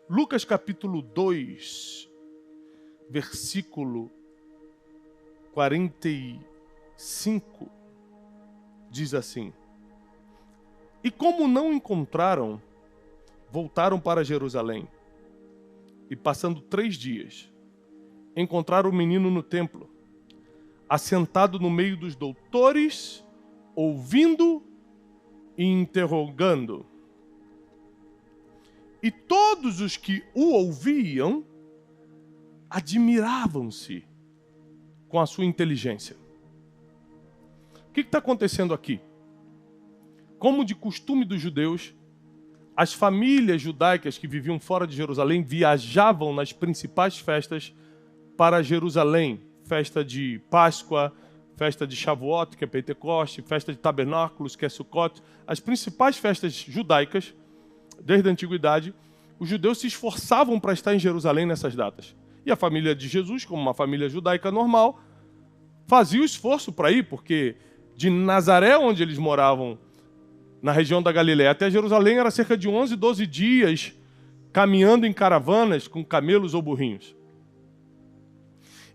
Lucas capítulo 2, versículo 45, diz assim: E como não encontraram, voltaram para Jerusalém. E passando 3 dias, encontraram o menino no templo, assentado no meio dos doutores, ouvindo e interrogando. E todos os que o ouviam admiravam-se com a sua inteligência. O que está acontecendo aqui? Como de costume dos judeus, as famílias judaicas que viviam fora de Jerusalém viajavam nas principais festas para Jerusalém. Festa de Páscoa, festa de Shavuot, que é Pentecoste, festa de Tabernáculos, que é Sukkot. As principais festas judaicas, desde a antiguidade, os judeus se esforçavam para estar em Jerusalém nessas datas. E a família de Jesus, como uma família judaica normal, fazia o esforço para ir, porque de Nazaré, onde eles moravam, na região da Galileia, até Jerusalém era cerca de 11, 12 dias, caminhando em caravanas com camelos ou burrinhos.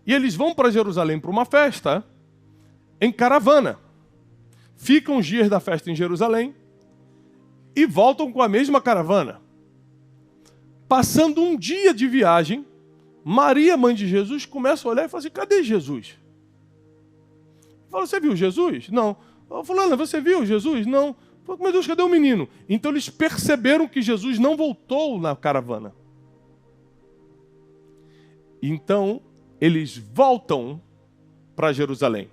E eles vão para Jerusalém para uma festa em caravana. Ficam os dias da festa em Jerusalém e voltam com a mesma caravana. Passando um dia de viagem, Maria, mãe de Jesus, começa a olhar e fala assim: cadê Jesus? Fala: você viu Jesus? Não. Fulana, você viu Jesus? Não. Fala: meu Deus, cadê o menino? Então eles perceberam que Jesus não voltou na caravana. Então eles voltam para Jerusalém.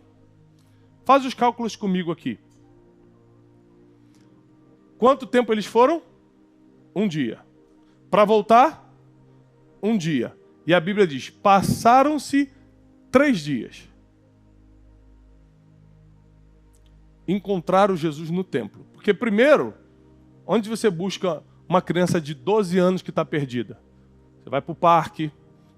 Faz os cálculos comigo aqui. Quanto tempo eles foram? Um dia. Para voltar? Um dia. E a Bíblia diz: passaram-se 3 dias. Encontraram Jesus no templo. Porque primeiro, onde você busca uma criança de 12 anos que está perdida? Você vai para o parque,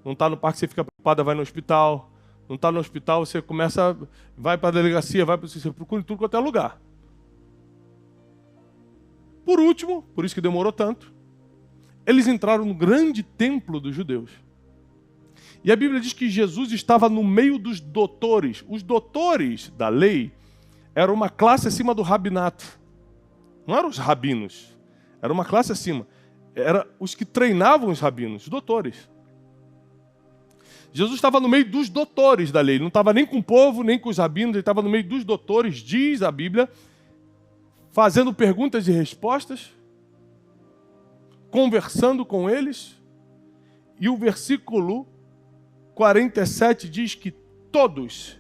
não está no parque, você fica preocupada, vai no hospital. Não está no hospital, você começa, vai para a delegacia, você procura em tudo quanto é lugar. Por último, por isso que demorou tanto, eles entraram no grande templo dos judeus. E a Bíblia diz que Jesus estava no meio dos doutores. Os doutores da lei eram uma classe acima do rabinato. Não eram os rabinos. Era uma classe acima. Eram os que treinavam os rabinos, os doutores. Jesus estava no meio dos doutores da lei. Ele não estava nem com o povo, nem com os rabinos. Ele estava no meio dos doutores, diz a Bíblia, fazendo perguntas e respostas, conversando com eles. E o versículo 47 diz que todos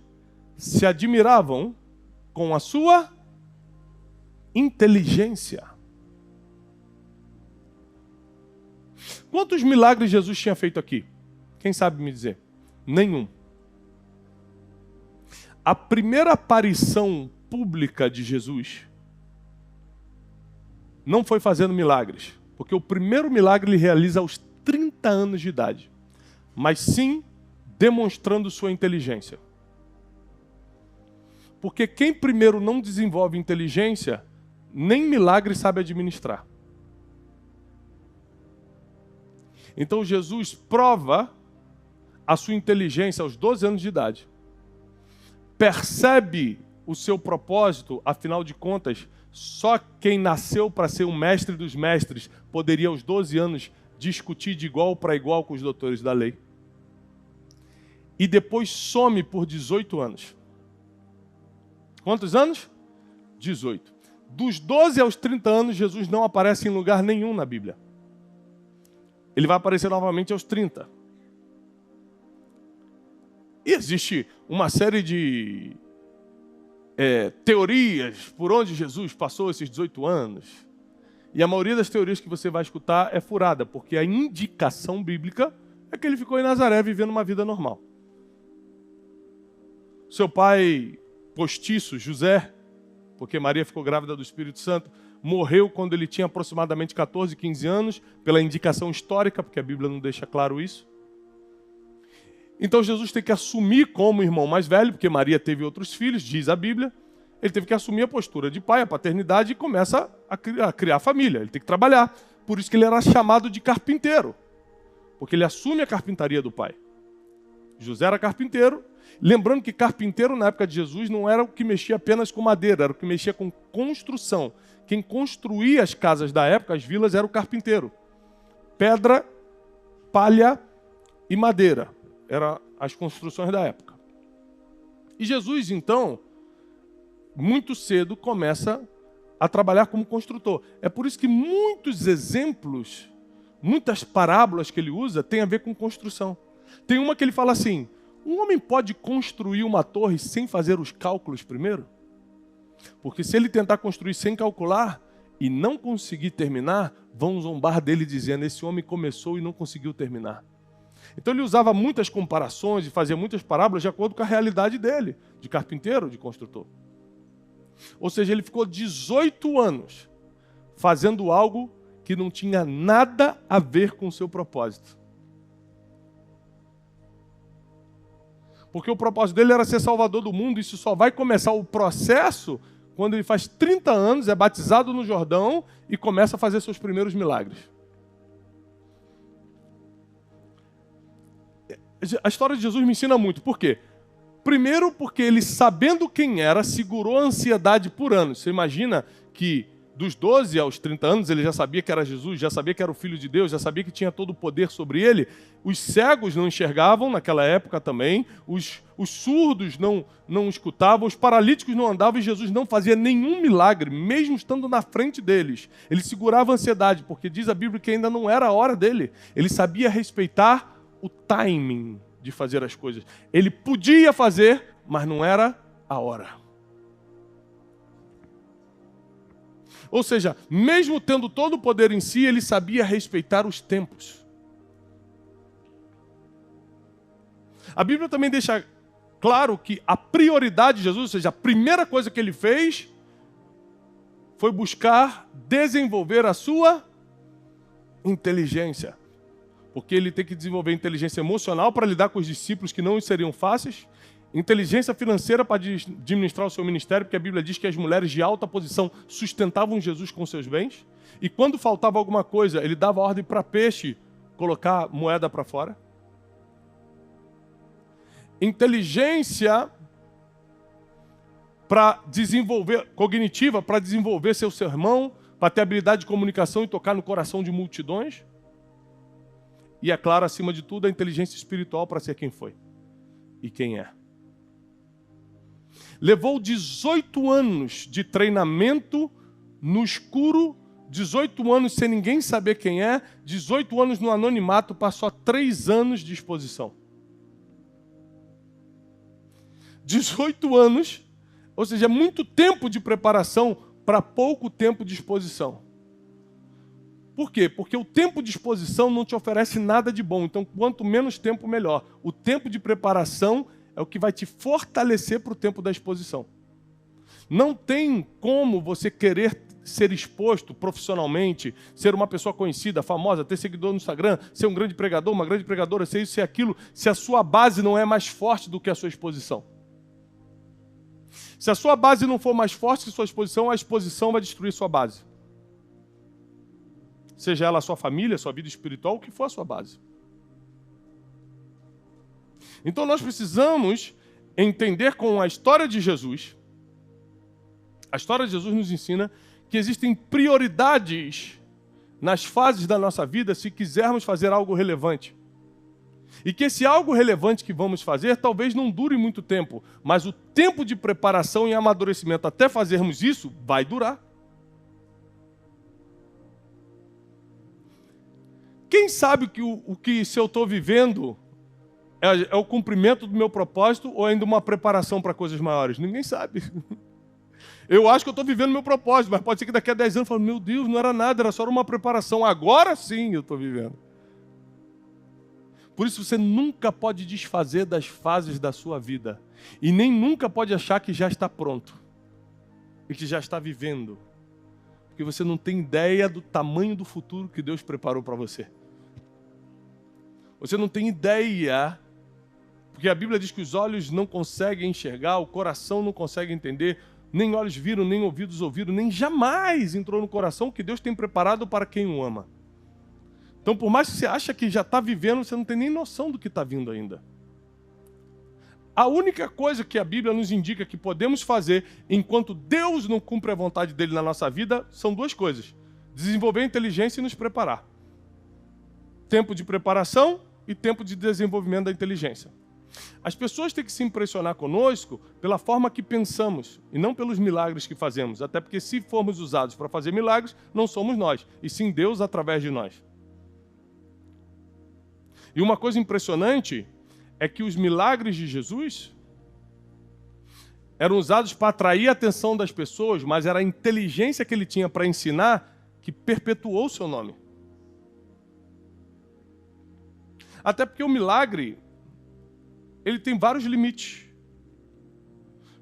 se admiravam com a sua inteligência. Quantos milagres Jesus tinha feito aqui? Quem sabe me dizer? Nenhum. A primeira aparição pública de Jesus não foi fazendo milagres, porque o primeiro milagre ele realiza aos 30 anos de idade, mas sim demonstrando sua inteligência. Porque quem primeiro não desenvolve inteligência, nem milagre sabe administrar. Então Jesus prova a sua inteligência aos 12 anos de idade. Percebe o seu propósito, afinal de contas, só quem nasceu para ser o mestre dos mestres poderia aos 12 anos discutir de igual para igual com os doutores da lei. E depois some por 18 anos. Quantos anos? 18. Dos 12 aos 30 anos, Jesus não aparece em lugar nenhum na Bíblia. Ele vai aparecer novamente aos 30. E existe uma série de teorias por onde Jesus passou esses 18 anos. E a maioria das teorias que você vai escutar é furada, porque a indicação bíblica é que ele ficou em Nazaré vivendo uma vida normal. Seu pai postiço, José, porque Maria ficou grávida do Espírito Santo, morreu quando ele tinha aproximadamente 14, 15 anos, pela indicação histórica, porque a Bíblia não deixa claro isso. Então Jesus tem que assumir como irmão mais velho, porque Maria teve outros filhos, diz a Bíblia. Ele teve que assumir a postura de pai, a paternidade, e começa a criar família. Ele tem que trabalhar. Por isso que ele era chamado de carpinteiro. porque ele assume a carpintaria do pai. José era carpinteiro, lembrando que carpinteiro na época de Jesus não era o que mexia apenas com madeira, era o que mexia com construção. Quem construía as casas da época, as vilas, era o carpinteiro. Pedra, palha e madeira eram as construções da época. E Jesus, então, muito cedo começa a trabalhar como construtor. É por isso que muitos exemplos, muitas parábolas que ele usa, têm a ver com construção. Tem uma que ele fala assim: um homem pode construir uma torre sem fazer os cálculos primeiro? Porque se ele tentar construir sem calcular e não conseguir terminar, vão zombar dele dizendo: esse homem começou e não conseguiu terminar. Então ele usava muitas comparações e fazia muitas parábolas de acordo com a realidade dele, de carpinteiro, de construtor. Ou seja, ele ficou 18 anos fazendo algo que não tinha nada a ver com o seu propósito. Porque o propósito dele era ser salvador do mundo, e isso só vai começar o processo quando ele faz 30 anos, é batizado no Jordão e começa a fazer seus primeiros milagres. A história de Jesus me ensina muito. Por quê? Primeiro, porque ele, sabendo quem era, segurou a ansiedade por anos. Você imagina que dos 12 aos 30 anos ele já sabia que era Jesus, já sabia que era o Filho de Deus, já sabia que tinha todo o poder sobre ele. Os cegos não enxergavam naquela época também, os surdos não escutavam, os paralíticos não andavam e Jesus não fazia nenhum milagre, mesmo estando na frente deles. Ele segurava a ansiedade, porque diz a Bíblia que ainda não era a hora dele. Ele sabia respeitar o timing de fazer as coisas. Ele podia fazer, mas não era a hora. Ou seja, mesmo tendo todo o poder em si, ele sabia respeitar os tempos. A Bíblia também deixa claro que a prioridade de Jesus, ou seja, a primeira coisa que ele fez, foi buscar desenvolver a sua inteligência. Porque ele tem que desenvolver inteligência emocional para lidar com os discípulos que não seriam fáceis, inteligência financeira para administrar o seu ministério, porque a Bíblia diz que as mulheres de alta posição sustentavam Jesus com seus bens, e quando faltava alguma coisa, ele dava ordem para peixe colocar moeda para fora. Inteligência para desenvolver, cognitiva, para desenvolver seu sermão, para ter habilidade de comunicação e tocar no coração de multidões. E é claro, acima de tudo, a inteligência espiritual para ser quem foi e quem é. Levou 18 anos de treinamento no escuro, 18 anos sem ninguém saber quem é, 18 anos no anonimato para só 3 anos de exposição. 18 anos, ou seja, muito tempo de preparação para pouco tempo de exposição. Por quê? Porque o tempo de exposição não te oferece nada de bom. Então, quanto menos tempo, melhor. O tempo de preparação é o que vai te fortalecer para o tempo da exposição. Não tem como você querer ser exposto profissionalmente, ser uma pessoa conhecida, famosa, ter seguidor no Instagram, ser um grande pregador, uma grande pregadora, ser isso e aquilo, se a sua base não é mais forte do que a sua exposição. Se a sua base não for mais forte que a exposição vai destruir sua base. Seja ela a sua família, a sua vida espiritual, o que for a sua base. Então nós precisamos entender com a história de Jesus. A história de Jesus nos ensina que existem prioridades nas fases da nossa vida se quisermos fazer algo relevante. E que esse algo relevante que vamos fazer talvez não dure muito tempo, mas o tempo de preparação e amadurecimento até fazermos isso vai durar. Quem sabe que o que se eu estou vivendo é o cumprimento do meu propósito ou ainda uma preparação para coisas maiores? Ninguém sabe. Eu acho que eu estou vivendo meu propósito, mas pode ser que daqui a 10 anos eu fale, meu Deus, não era nada, era só uma preparação. Agora sim eu estou vivendo. Por isso você nunca pode desfazer das fases da sua vida. E nem nunca pode achar que já está pronto. E que já está vivendo. Porque você não tem ideia do tamanho do futuro que Deus preparou para você. Você não tem ideia, porque a Bíblia diz que os olhos não conseguem enxergar, o coração não consegue entender, nem olhos viram, nem ouvidos ouviram, nem jamais entrou no coração o que Deus tem preparado para quem o ama. Então, por mais que você ache que já está vivendo, você não tem nem noção do que está vindo ainda. A única coisa que a Bíblia nos indica que podemos fazer enquanto Deus não cumpre a vontade dele na nossa vida são duas coisas: desenvolver a inteligência e nos preparar. Tempo de preparação e tempo de desenvolvimento da inteligência. As pessoas têm que se impressionar conosco pela forma que pensamos e não pelos milagres que fazemos. Até porque se formos usados para fazer milagres, não somos nós, e sim Deus através de nós. E uma coisa impressionante é que os milagres de Jesus eram usados para atrair a atenção das pessoas, mas era a inteligência que ele tinha para ensinar que perpetuou o seu nome. Até porque o milagre, ele tem vários limites.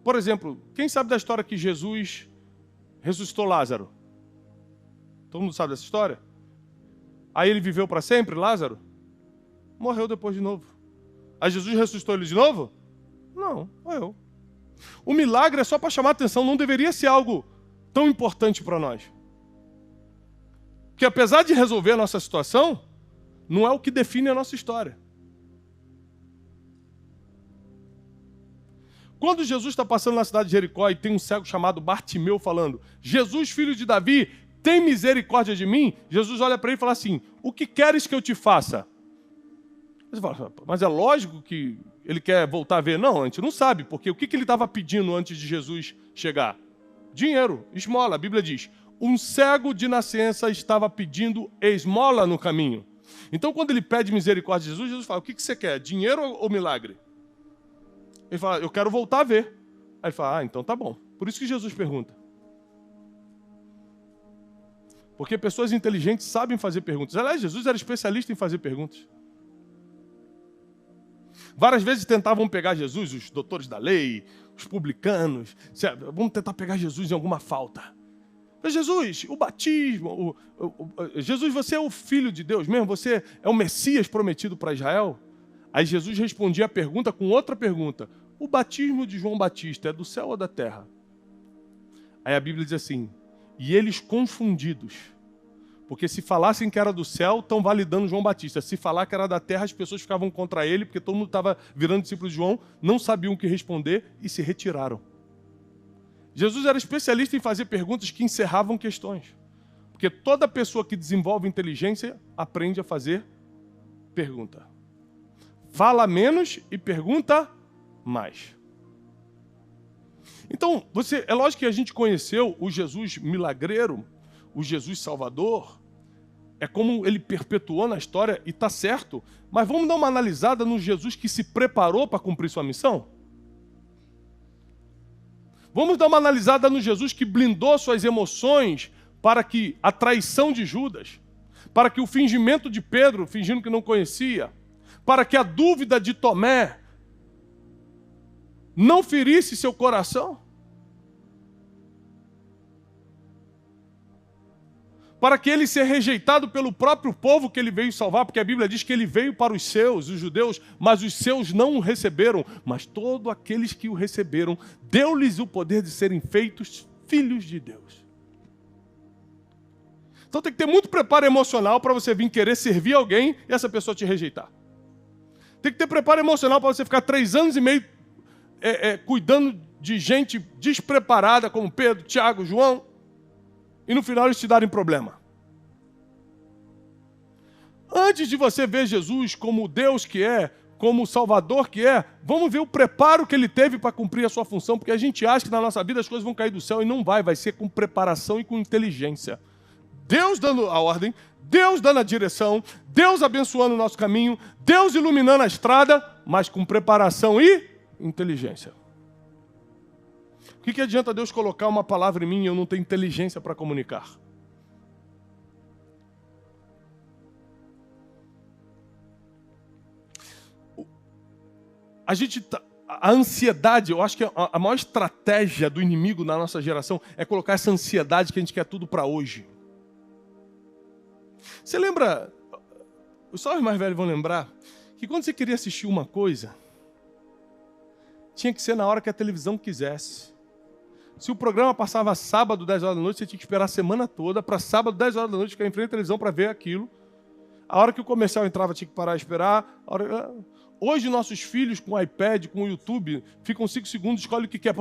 Por exemplo, quem sabe da história que Jesus ressuscitou Lázaro? Todo mundo sabe dessa história? Aí ele viveu para sempre, Lázaro? Morreu depois de novo. Aí Jesus ressuscitou ele de novo? Não, morreu. O milagre é só para chamar a atenção, não deveria ser algo tão importante para nós. Que apesar de resolver a nossa situação, não é o que define a nossa história. Quando Jesus está passando na cidade de Jericó e tem um cego chamado Bartimeu falando: Jesus, filho de Davi, tem misericórdia de mim? Jesus olha para ele e fala assim: o que queres que eu te faça? Você fala, mas é lógico que ele quer voltar a ver. Não, a gente não sabe, porque o que ele estava pedindo antes de Jesus chegar? Dinheiro, esmola. A Bíblia diz: um cego de nascença estava pedindo esmola no caminho. Então, quando ele pede misericórdia de Jesus, Jesus fala: o que você quer, dinheiro ou milagre? Ele fala: eu quero voltar a ver. Aí ele fala: então tá bom. Por isso que Jesus pergunta. Porque pessoas inteligentes sabem fazer perguntas. Aliás, Jesus era especialista em fazer perguntas. Várias vezes tentavam pegar Jesus, os doutores da lei, os publicanos. Vamos tentar pegar Jesus em alguma falta. Mas Jesus, o batismo, Jesus, você é o Filho de Deus mesmo? Você é o Messias prometido para Israel? Aí Jesus respondia a pergunta com outra pergunta: o batismo de João Batista é do céu ou da terra? Aí a Bíblia diz assim: e eles confundidos, porque se falassem que era do céu, estão validando João Batista. Se falar que era da terra, as pessoas ficavam contra ele, porque todo mundo estava virando discípulo de João, não sabiam o que responder e se retiraram. Jesus era especialista em fazer perguntas que encerravam questões. Porque toda pessoa que desenvolve inteligência aprende a fazer pergunta. Fala menos e pergunta mais. Então, é lógico que a gente conheceu o Jesus milagreiro, o Jesus Salvador, é como ele perpetuou na história e está certo, mas vamos dar uma analisada no Jesus que se preparou para cumprir sua missão? Vamos dar uma analisada no Jesus que blindou suas emoções para que a traição de Judas, para que o fingimento de Pedro, fingindo que não conhecia, para que a dúvida de Tomé não ferisse seu coração? Para que ele seja rejeitado pelo próprio povo que ele veio salvar, porque a Bíblia diz que ele veio para os seus, os judeus, mas os seus não o receberam, mas todos aqueles que o receberam, deu-lhes o poder de serem feitos filhos de Deus. Então tem que ter muito preparo emocional para você vir querer servir alguém e essa pessoa te rejeitar. Tem que ter preparo emocional para você ficar 3 anos e meio cuidando de gente despreparada como Pedro, Tiago, João, e no final eles te darem problema. Antes de você ver Jesus como o Deus que é, como o Salvador que é, vamos ver o preparo que ele teve para cumprir a sua função, porque a gente acha que na nossa vida as coisas vão cair do céu e não vai ser com preparação e com inteligência. Deus dando a ordem, Deus dando a direção, Deus abençoando o nosso caminho, Deus iluminando a estrada, mas com preparação e inteligência. O que adianta Deus colocar uma palavra em mim e eu não tenho inteligência para comunicar? A ansiedade, eu acho que a maior estratégia do inimigo na nossa geração é colocar essa ansiedade que a gente quer tudo para hoje. Você lembra, só os mais velhos vão lembrar, que quando você queria assistir uma coisa, tinha que ser na hora que a televisão quisesse. Se o programa passava sábado, 10 horas da noite, você tinha que esperar a semana toda para sábado, 10 horas da noite, ficar em frente à televisão para ver aquilo. A hora que o comercial entrava, tinha que parar e esperar. Hoje, nossos filhos com o iPad, com o YouTube, ficam 5 segundos, escolhem o que quer.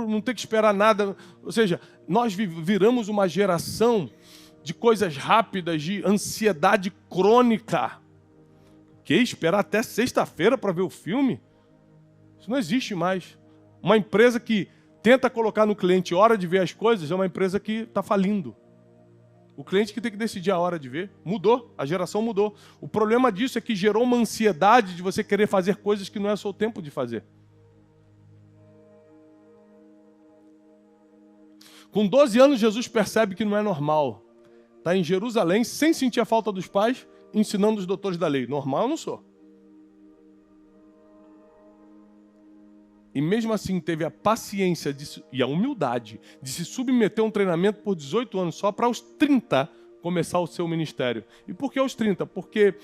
Não tem que esperar nada. Ou seja, nós viramos uma geração de coisas rápidas, de ansiedade crônica. Que esperar até sexta-feira para ver o filme? Isso não existe mais. Uma empresa que tenta colocar no cliente hora de ver as coisas é uma empresa que está falindo. O cliente que tem que decidir a hora de ver. Mudou, a geração mudou. O problema disso é que gerou uma ansiedade de você querer fazer coisas que não é o seu tempo de fazer. Com 12 anos, Jesus percebe que não é normal. Está em Jerusalém, sem sentir a falta dos pais, ensinando os doutores da lei. Normal eu não sou. E mesmo assim teve a paciência e a humildade de se submeter a um treinamento por 18 anos, só para aos 30 começar o seu ministério. E por que aos 30? Porque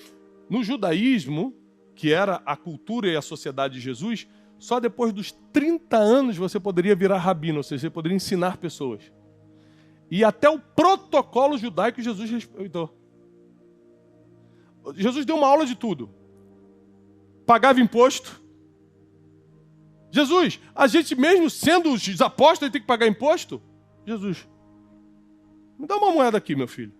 no judaísmo, que era a cultura e a sociedade de Jesus, só depois dos 30 anos você poderia virar rabino, ou seja, você poderia ensinar pessoas. E até o protocolo judaico Jesus respeitou. Jesus deu uma aula de tudo. Pagava imposto. Jesus, a gente mesmo sendo os apóstolos tem que pagar imposto? Jesus, me dá uma moeda aqui, meu filho.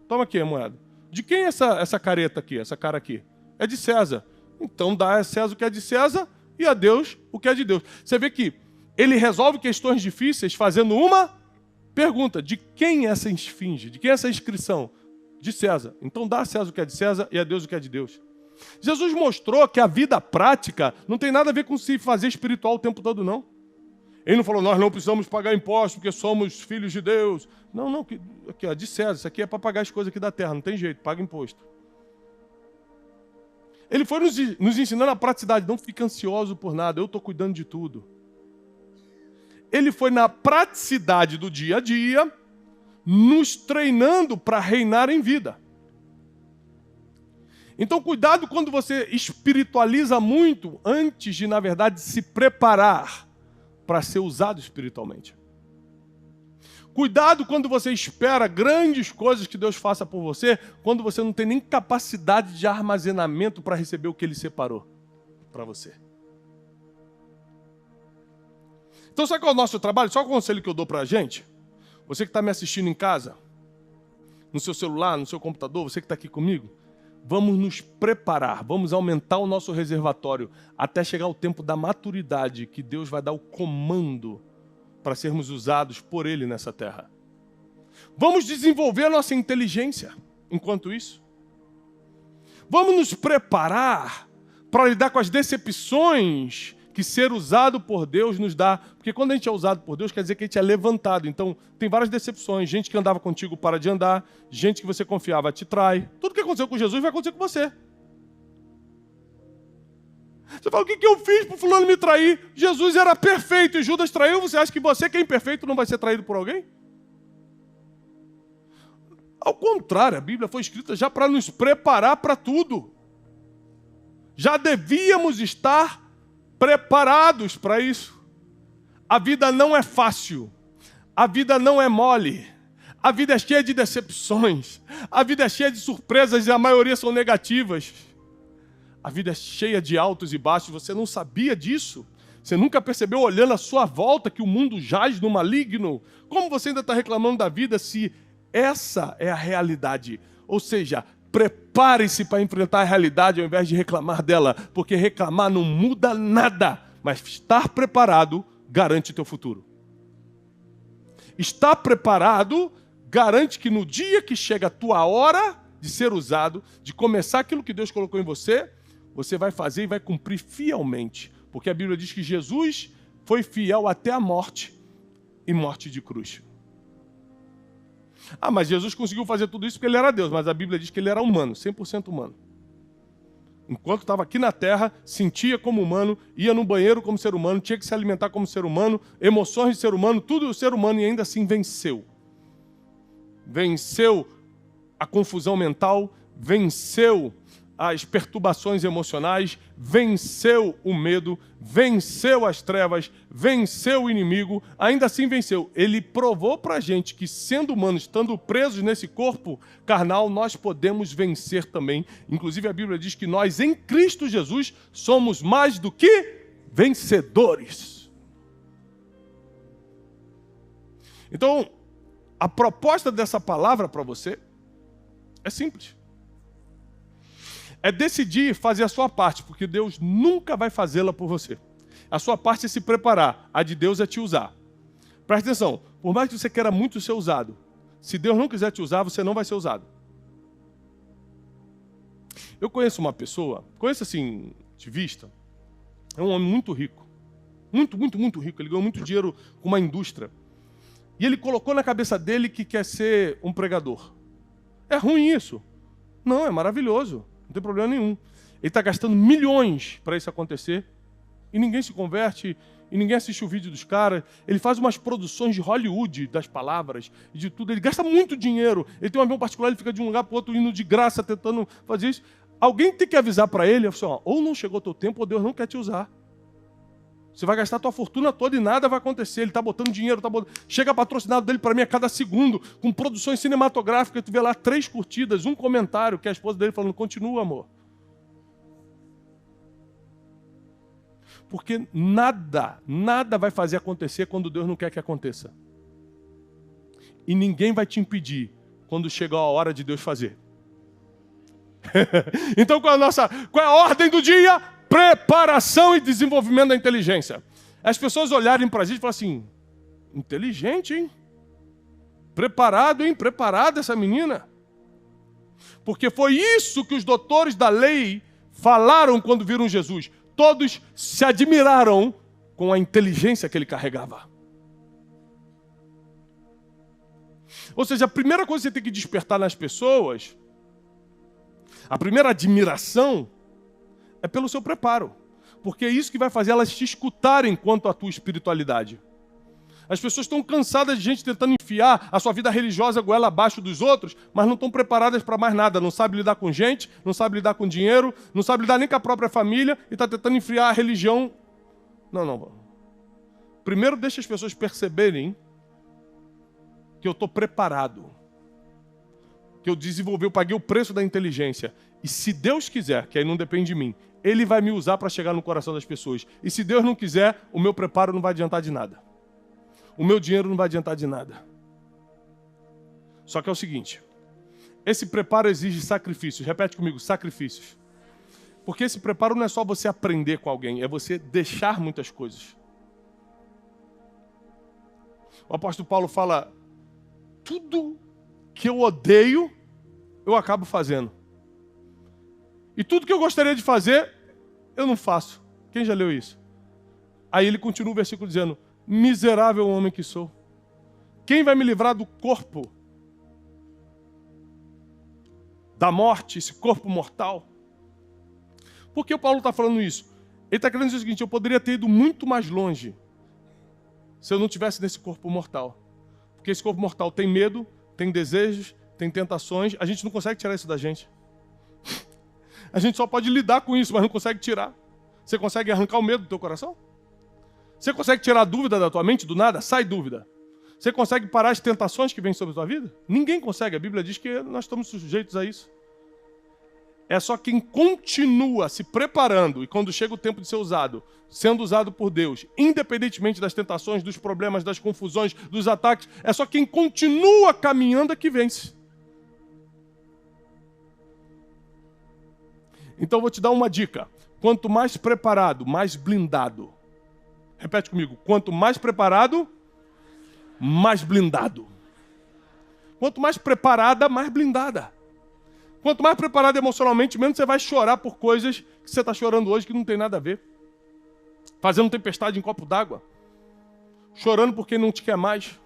Toma aqui a moeda. De quem é essa careta aqui, essa cara aqui? É de César. Então dá a César o que é de César e a Deus o que é de Deus. Você vê que ele resolve questões difíceis fazendo uma pergunta. De quem é essa esfinge? De quem é essa inscrição? De César. Então dá a César o que é de César e a Deus o que é de Deus. Jesus mostrou que a vida prática não tem nada a ver com se fazer espiritual o tempo todo, não. Ele não falou, nós não precisamos pagar impostos porque somos filhos de Deus. Não, aqui, ó, de César, isso aqui é para pagar as coisas aqui da terra, não tem jeito, paga imposto. Ele foi nos ensinando a praticidade, não fique ansioso por nada, eu estou cuidando de tudo. Ele foi na praticidade do dia a dia, nos treinando para reinar em vida. Então, cuidado quando você espiritualiza muito antes de, na verdade, se preparar para ser usado espiritualmente. Cuidado quando você espera grandes coisas que Deus faça por você, quando você não tem nem capacidade de armazenamento para receber o que Ele separou para você. Então, sabe qual é o nosso trabalho? Só o conselho que eu dou para a gente. Você que está me assistindo em casa, no seu celular, no seu computador, você que está aqui comigo, vamos nos preparar, vamos aumentar o nosso reservatório até chegar o tempo da maturidade, que Deus vai dar o comando para sermos usados por Ele nessa terra. Vamos desenvolver a nossa inteligência enquanto isso. Vamos nos preparar para lidar com as decepções que ser usado por Deus nos dá. Porque quando a gente é usado por Deus, quer dizer que a gente é levantado. Então, tem várias decepções. Gente que andava contigo para de andar. Gente que você confiava te trai. Tudo que aconteceu com Jesus vai acontecer com você. Você fala, o que eu fiz para o fulano me trair? Jesus era perfeito e Judas traiu. Você acha que você, que é imperfeito, não vai ser traído por alguém? Ao contrário, a Bíblia foi escrita já para nos preparar para tudo. Já devíamos estar preparados para isso. A vida não é fácil. A vida não é mole. A vida é cheia de decepções. A vida é cheia de surpresas e a maioria são negativas. A vida é cheia de altos e baixos. Você não sabia disso? Você nunca percebeu olhando à sua volta que o mundo jaz no maligno? Como você ainda está reclamando da vida se essa é a realidade? Ou seja, prepare-se para enfrentar a realidade ao invés de reclamar dela, porque reclamar não muda nada, mas estar preparado garante o teu futuro. Estar preparado garante que no dia que chega a tua hora de ser usado, de começar aquilo que Deus colocou em você, você vai fazer e vai cumprir fielmente, porque a Bíblia diz que Jesus foi fiel até a morte e morte de cruz. Ah, mas Jesus conseguiu fazer tudo isso porque Ele era Deus, mas a Bíblia diz que Ele era humano, 100% humano. Enquanto estava aqui na terra, sentia como humano, ia no banheiro como ser humano, tinha que se alimentar como ser humano, emoções de ser humano, tudo ser humano, e ainda assim venceu. Venceu a confusão mental, venceu as perturbações emocionais, venceu o medo, venceu as trevas, venceu o inimigo, ainda assim venceu. Ele provou para a gente que, sendo humanos, estando presos nesse corpo carnal, nós podemos vencer também. Inclusive a Bíblia diz que nós, em Cristo Jesus, somos mais do que vencedores. Então, a proposta dessa palavra para você é simples. É decidir fazer a sua parte, porque Deus nunca vai fazê-la por você. A sua parte é se preparar, a de Deus é te usar. Presta atenção, por mais que você queira muito ser usado, se Deus não quiser te usar, você não vai ser usado. Eu conheço uma pessoa, conheço assim, de vista, é um homem muito rico. Muito rico, ele ganhou muito dinheiro com uma indústria. E ele colocou na cabeça dele que quer ser um pregador. É ruim isso? Não, é maravilhoso. Não tem problema nenhum. Ele está gastando milhões para isso acontecer. E ninguém se converte, e ninguém assiste o vídeo dos caras. Ele faz umas produções de Hollywood das palavras e de tudo. Ele gasta muito dinheiro. Ele tem um avião particular, ele fica de um lugar para o outro indo de graça, tentando fazer isso. Alguém tem que avisar para ele, assim, ó, ou não chegou o teu tempo, ou Deus não quer te usar. Você vai gastar a tua fortuna toda e nada vai acontecer. Ele está botando dinheiro, chega patrocinado dele para mim a cada segundo, com produções cinematográficas, tu vê lá 3 curtidas, um comentário, que é a esposa dele falando, continua, amor. Porque nada vai fazer acontecer quando Deus não quer que aconteça. E ninguém vai te impedir quando chegar a hora de Deus fazer. Então qual é a ordem do dia? Preparação e desenvolvimento da inteligência. As pessoas olharem para a gente e falam assim, inteligente, hein? Preparado, hein? Preparada essa menina. Porque foi isso que os doutores da lei falaram quando viram Jesus. Todos se admiraram com a inteligência que ele carregava. Ou seja, a primeira coisa que você tem que despertar nas pessoas, a primeira admiração, é pelo seu preparo. Porque é isso que vai fazer elas te escutarem quanto à tua espiritualidade. As pessoas estão cansadas de gente tentando enfiar a sua vida religiosa goela abaixo dos outros, mas não estão preparadas para mais nada. Não sabe lidar com gente, não sabe lidar com dinheiro, não sabe lidar nem com a própria família e está tentando enfiar a religião. Não. Primeiro deixa as pessoas perceberem que eu estou preparado. Que eu desenvolvi, eu paguei o preço da inteligência. E se Deus quiser, que aí não depende de mim, Ele vai me usar para chegar no coração das pessoas. E se Deus não quiser, o meu preparo não vai adiantar de nada. O meu dinheiro não vai adiantar de nada. Só que é o seguinte, esse preparo exige sacrifícios. Repete comigo, sacrifícios. Porque esse preparo não é só você aprender com alguém, é você deixar muitas coisas. O apóstolo Paulo fala, tudo que eu odeio, eu acabo fazendo. E tudo que eu gostaria de fazer, eu não faço. Quem já leu isso? Aí ele continua o versículo dizendo, miserável homem que sou. Quem vai me livrar do corpo? Da morte, esse corpo mortal? Por que o Paulo está falando isso? Ele está querendo dizer o seguinte, eu poderia ter ido muito mais longe se eu não tivesse nesse corpo mortal. Porque esse corpo mortal tem medo, tem desejos, tem tentações, a gente não consegue tirar isso da gente. A gente só pode lidar com isso, mas não consegue tirar. Você consegue arrancar o medo do teu coração? Você consegue tirar a dúvida da tua mente do nada? Sai dúvida. Você consegue parar as tentações que vêm sobre a tua vida? Ninguém consegue. A Bíblia diz que nós estamos sujeitos a isso. É só quem continua se preparando e quando chega o tempo de ser usado, sendo usado por Deus, independentemente das tentações, dos problemas, das confusões, dos ataques, é só quem continua caminhando é que vence. Então eu vou te dar uma dica. Quanto mais preparado, mais blindado. Repete comigo. Quanto mais preparado, mais blindado. Quanto mais preparada, mais blindada. Quanto mais preparado emocionalmente, menos você vai chorar por coisas que você está chorando hoje que não tem nada a ver. Fazendo tempestade em copo d'água. Chorando porque não te quer mais.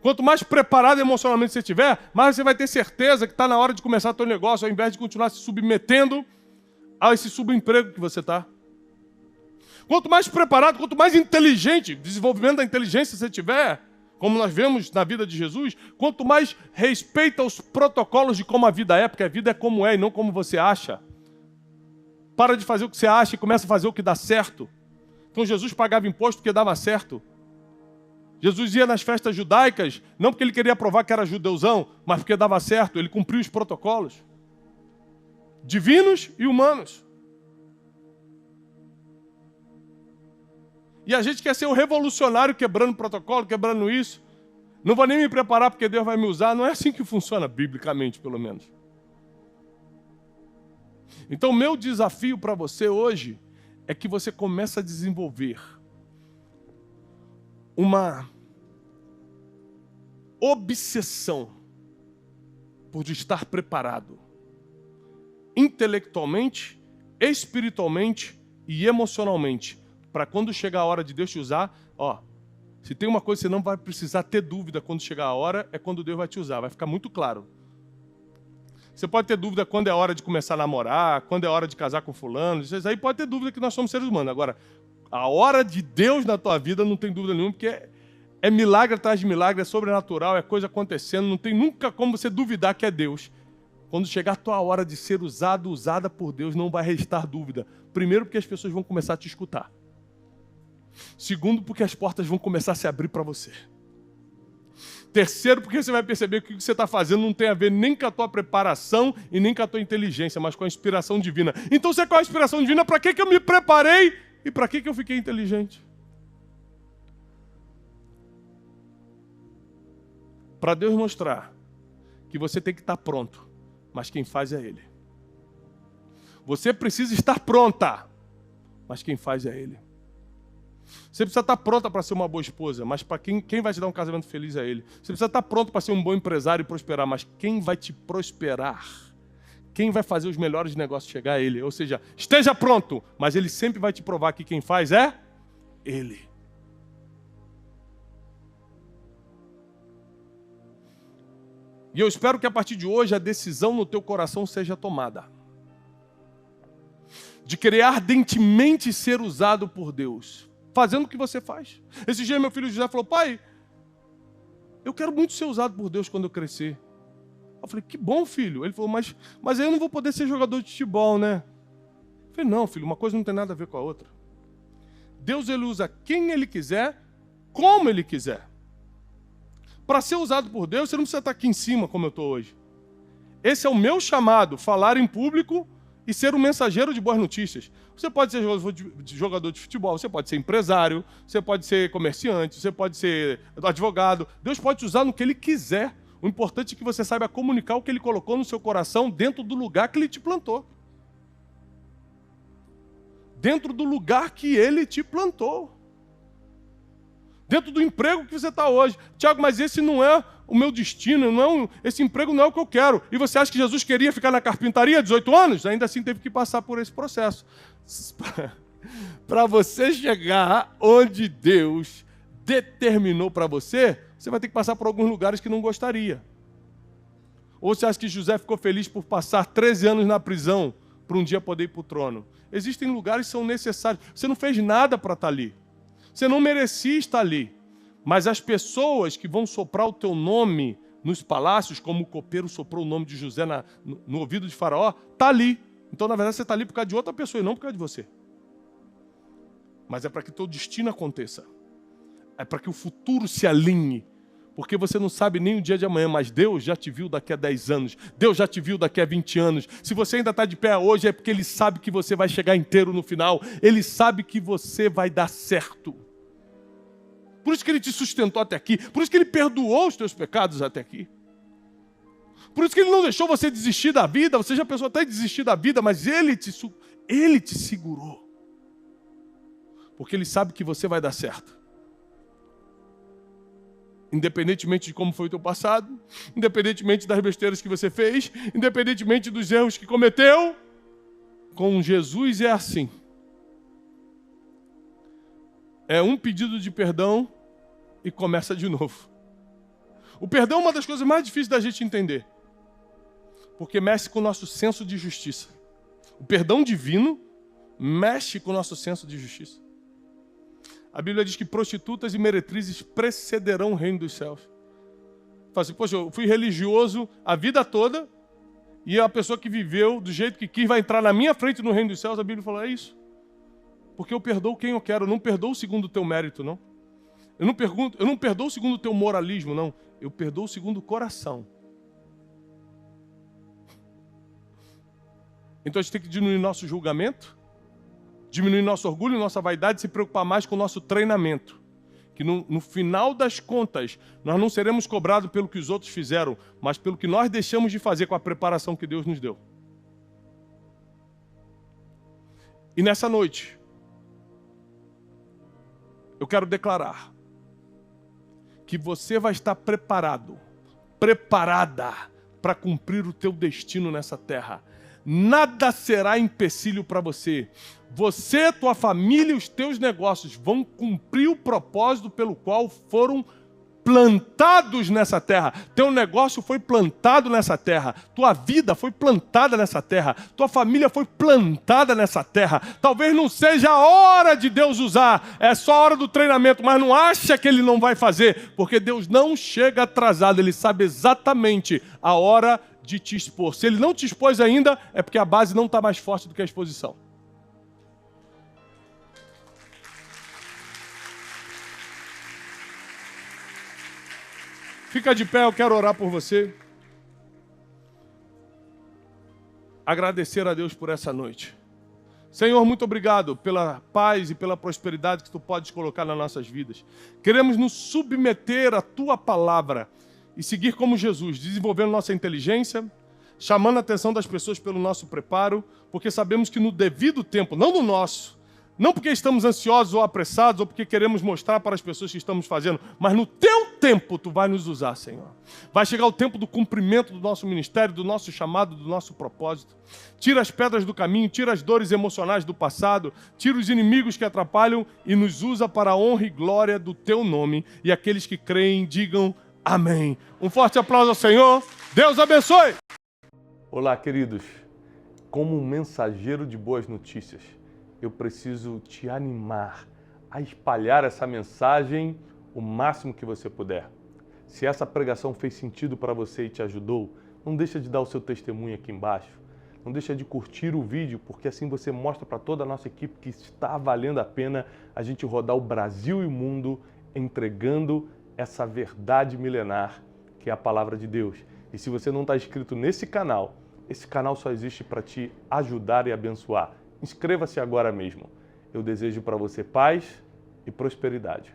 Quanto mais preparado emocionalmente você estiver, mais você vai ter certeza que está na hora de começar o teu negócio, ao invés de continuar se submetendo a esse subemprego que você está. Quanto mais preparado, quanto mais inteligente, desenvolvimento da inteligência você tiver, como nós vemos na vida de Jesus, quanto mais respeita os protocolos de como a vida é, porque a vida é como é e não como você acha. Para de fazer o que você acha e começa a fazer o que dá certo. Então Jesus pagava imposto porque dava certo. Jesus ia nas festas judaicas, não porque ele queria provar que era judeuzão, mas porque dava certo, ele cumpriu os protocolos. Divinos e humanos. E a gente quer ser um revolucionário quebrando protocolo, quebrando isso. Não vou nem me preparar porque Deus vai me usar. Não é assim que funciona, biblicamente, pelo menos. Então, meu desafio para você hoje é que você comece a desenvolver uma obsessão por estar preparado intelectualmente, espiritualmente e emocionalmente para quando chegar a hora de Deus te usar, se tem uma coisa que você não vai precisar ter dúvida quando chegar a hora, é quando Deus vai te usar, vai ficar muito claro. Você pode ter dúvida quando é a hora de começar a namorar, quando é a hora de casar com fulano, isso aí pode ter dúvida que nós somos seres humanos. Agora, a hora de Deus na tua vida não tem dúvida nenhuma, porque é milagre atrás de milagre, é sobrenatural, é coisa acontecendo, não tem nunca como você duvidar que é Deus. Quando chegar a tua hora de ser usada por Deus, não vai restar dúvida. Primeiro, porque as pessoas vão começar a te escutar. Segundo, porque as portas vão começar a se abrir para você. Terceiro, porque você vai perceber que o que você está fazendo não tem a ver nem com a tua preparação e nem com a tua inteligência, mas com a inspiração divina. Então, se é com a inspiração divina, para que eu me preparei e para que eu fiquei inteligente? Para Deus mostrar que você tem que estar pronto, mas quem faz é Ele. Você precisa estar pronta, mas quem faz é Ele. Você precisa estar pronta para ser uma boa esposa, mas para quem vai te dar um casamento feliz é Ele. Você precisa estar pronto para ser um bom empresário e prosperar, mas quem vai te prosperar, quem vai fazer os melhores negócios chegar é Ele. Ou seja, esteja pronto, mas Ele sempre vai te provar que quem faz é Ele. E eu espero que a partir de hoje a decisão no teu coração seja tomada. De querer ardentemente ser usado por Deus. Fazendo o que você faz. Esse dia meu filho José falou, pai, eu quero muito ser usado por Deus quando eu crescer. Eu falei, que bom, filho. Ele falou, mas aí eu não vou poder ser jogador de futebol, né? Eu falei, não, filho, uma coisa não tem nada a ver com a outra. Deus, ele usa quem ele quiser, como ele quiser. Para ser usado por Deus, você não precisa estar aqui em cima como eu estou hoje. Esse é o meu chamado, falar em público e ser um mensageiro de boas notícias. Você pode ser jogador de futebol, você pode ser empresário, você pode ser comerciante, você pode ser advogado. Deus pode te usar no que Ele quiser. O importante é que você saiba comunicar o que Ele colocou no seu coração dentro do lugar que Ele te plantou. Dentro do lugar que Ele te plantou. Dentro do emprego que você está hoje. Tiago, mas esse não é o meu destino, esse emprego não é o que eu quero. E você acha que Jesus queria ficar na carpintaria 18 anos? Ainda assim teve que passar por esse processo. Para você chegar onde Deus determinou para você, você vai ter que passar por alguns lugares que não gostaria. Ou você acha que José ficou feliz por passar 13 anos na prisão para um dia poder ir para o trono? Existem lugares que são necessários. Você não fez nada para estar ali. Você não merecia estar ali. Mas as pessoas que vão soprar o teu nome nos palácios, como o copeiro soprou o nome de José no ouvido de Faraó, está ali. Então, na verdade, você está ali por causa de outra pessoa e não por causa de você. Mas é para que teu destino aconteça. É para que o futuro se alinhe. Porque você não sabe nem o dia de amanhã, mas Deus já te viu daqui a 10 anos. Deus já te viu daqui a 20 anos. Se você ainda está de pé hoje, é porque Ele sabe que você vai chegar inteiro no final. Ele sabe que você vai dar certo. Por isso que Ele te sustentou até aqui. Por isso que Ele perdoou os teus pecados até aqui. Por isso que Ele não deixou você desistir da vida. Você já pensou até em desistir da vida, mas Ele te segurou. Porque Ele sabe que você vai dar certo. Independentemente de como foi o teu passado, independentemente das besteiras que você fez, independentemente dos erros que cometeu, com Jesus é assim. É um pedido de perdão e começa de novo. O perdão é uma das coisas mais difíceis da gente entender. Porque mexe com o nosso senso de justiça. O perdão divino mexe com o nosso senso de justiça. A Bíblia diz que prostitutas e meretrizes precederão o reino dos céus. Fala assim, poxa, eu fui religioso a vida toda e a pessoa que viveu do jeito que quis vai entrar na minha frente no reino dos céus. A Bíblia fala, é isso. Porque eu perdoo quem eu quero, eu não perdoo segundo o teu mérito, não. Eu não perdoo segundo o teu moralismo, não. Eu perdoo segundo o coração. Então a gente tem que diminuir nosso julgamento, diminuir nosso orgulho, nossa vaidade, se preocupar mais com o nosso treinamento. Que no final das contas, nós não seremos cobrados pelo que os outros fizeram, mas pelo que nós deixamos de fazer com a preparação que Deus nos deu. E nessa noite, eu quero declarar que você vai estar preparado, preparada para cumprir o teu destino nessa terra. Nada será empecilho para você. Você, tua família e os teus negócios vão cumprir o propósito pelo qual foram plantados nessa terra. Teu negócio foi plantado nessa terra. Tua vida foi plantada nessa terra. Tua família foi plantada nessa terra. Talvez não seja a hora de Deus usar, é só a hora do treinamento, mas não acha que Ele não vai fazer, porque Deus não chega atrasado, Ele sabe exatamente a hora de te expor. Se Ele não te expôs ainda, é porque a base não está mais forte do que a exposição. Fica de pé, eu quero orar por você. Agradecer a Deus por essa noite. Senhor, muito obrigado pela paz e pela prosperidade que Tu podes colocar nas nossas vidas. Queremos nos submeter à Tua palavra e seguir como Jesus, desenvolvendo nossa inteligência, chamando a atenção das pessoas pelo nosso preparo, porque sabemos que no devido tempo, não no nosso, não porque estamos ansiosos ou apressados, ou porque queremos mostrar para as pessoas que estamos fazendo, mas no Teu tempo Tu vai nos usar, Senhor. Vai chegar o tempo do cumprimento do nosso ministério, do nosso chamado, do nosso propósito. Tira as pedras do caminho, tira as dores emocionais do passado, tira os inimigos que atrapalham e nos usa para a honra e glória do Teu nome. E aqueles que creem, digam amém. Um forte aplauso ao Senhor. Deus abençoe! Olá, queridos. Como um mensageiro de boas notícias, eu preciso te animar a espalhar essa mensagem o máximo que você puder. Se essa pregação fez sentido para você e te ajudou, não deixa de dar o seu testemunho aqui embaixo. Não deixa de curtir o vídeo, porque assim você mostra para toda a nossa equipe que está valendo a pena a gente rodar o Brasil e o mundo entregando essa verdade milenar que é a palavra de Deus. E se você não está inscrito nesse canal, esse canal só existe para te ajudar e abençoar. Inscreva-se agora mesmo. Eu desejo para você paz e prosperidade.